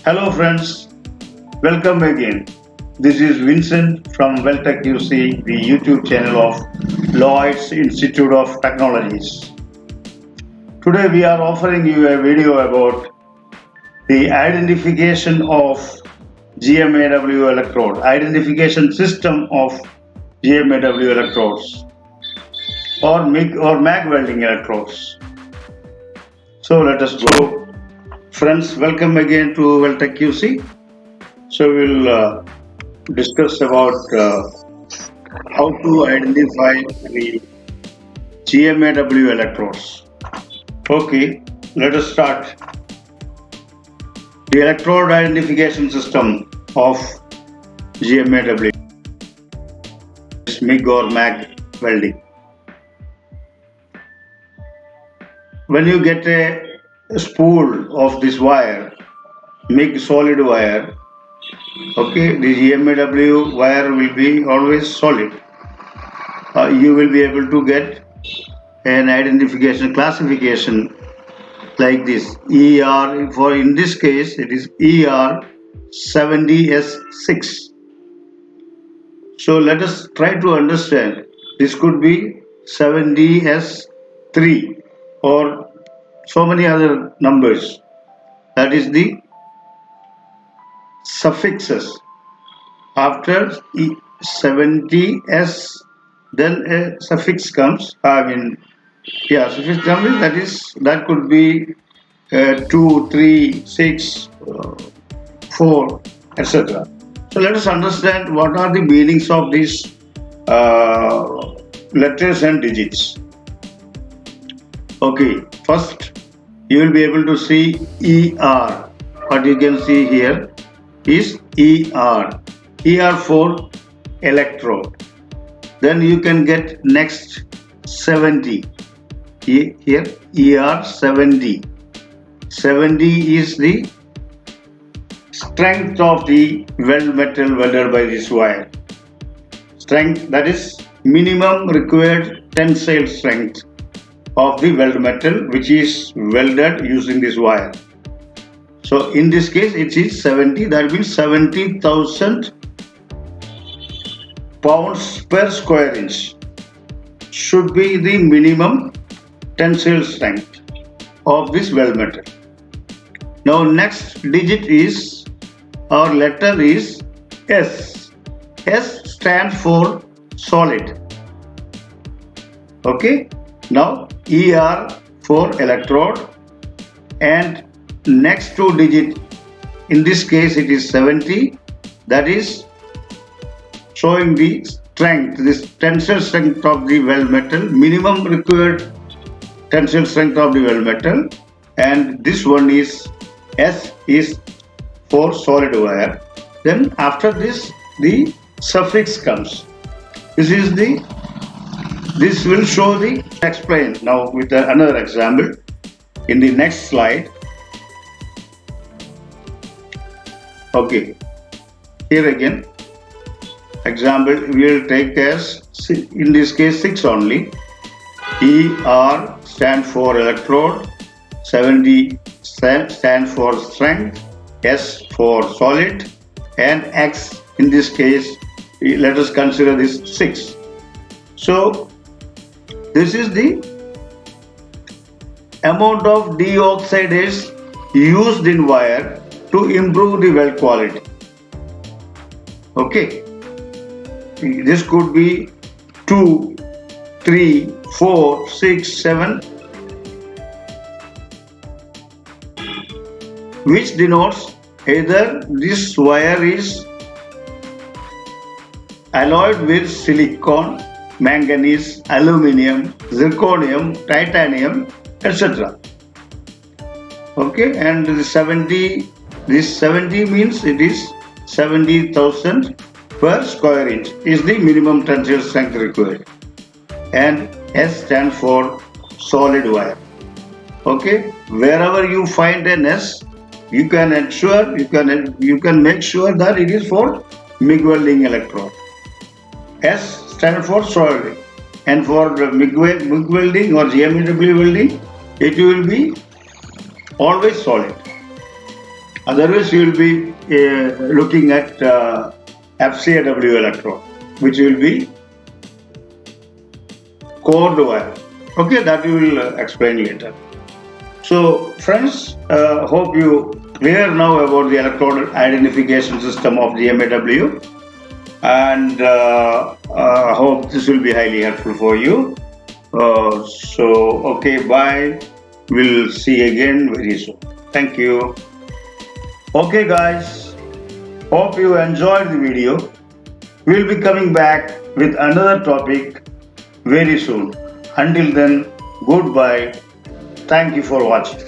Hello friends, welcome again. This is Vincent from Welltech UC, the YouTube channel of Lloyd's Institute of Technologies. Today we are offering you a video about the identification of GMAW electrode, identification system of GMAW electrodes or MIG or MAG welding electrodes. So let us go. Friends, welcome again to Welltech QC. So we'll discuss about how to identify the GMAW electrodes. Okay, let us start. The electrode identification system of GMAW is MIG or MAG welding. When you get a spool of this wire, MIG solid wire, okay, the GMAW wire will be always solid. You will be able to get an identification classification like this. ER, for in this case it is ER70S6. So let us try to understand. This could be 70S3 or so many other numbers. That is the suffixes. After 70S, then a suffix comes. Suffix comes. That could be 2, 3, 6, 4, etc. So let us understand what are the meanings of these letters and digits. Okay, first you will be able to see ER. What you can see here is ER. ER for electrode. Then you can get next 70. Here ER70. 70 is the strength of the weld metal welded by this wire. Strength, that is minimum required tensile strength of the weld metal which is welded using this wire. So in this case it is 70, that means 70,000 pounds per square inch should be the minimum tensile strength of this weld metal. Now next digit is, our letter is S. S stands for solid. Okay. Now ER for electrode, and next two digit, in this case it is 70, that is showing the strength, this tensile strength of the weld metal, minimum required tensile strength of the weld metal, and this one is S is for solid wire. Then after this the suffix comes. This will show the explain now with another example in the next slide. Okay, here again example we will take as, in this case 6 only. ER stands for electrode, 70 stands for strength, S for solid, and X in this case let us consider this 6. So this is the amount of deoxidase used in wire to improve the weld quality. Okay, this could be 2, 3, 4, 6, 7, which denotes either this wire is alloyed with silicon, manganese, aluminium, zirconium, titanium, etc. Okay, and this 70 means it is 70,000 per square inch is the minimum tensile strength required, and S stands for solid wire. Okay, wherever you find an S, you can make sure that it is for MIG welding electrode. S stands for solid, and for MIG welding or GMAW welding, it will be always solid. Otherwise, you will be looking at FCAW electrode, which will be core wire. Okay, that we will explain later. So, friends, hope you clear now about the electrode identification system of GMAW, and hope this will be highly helpful for you. Okay, bye. We'll see again very soon. Thank you. Okay, guys, hope you enjoyed the video. We'll be coming back with another topic very soon. Until then, goodbye. Thank you for watching.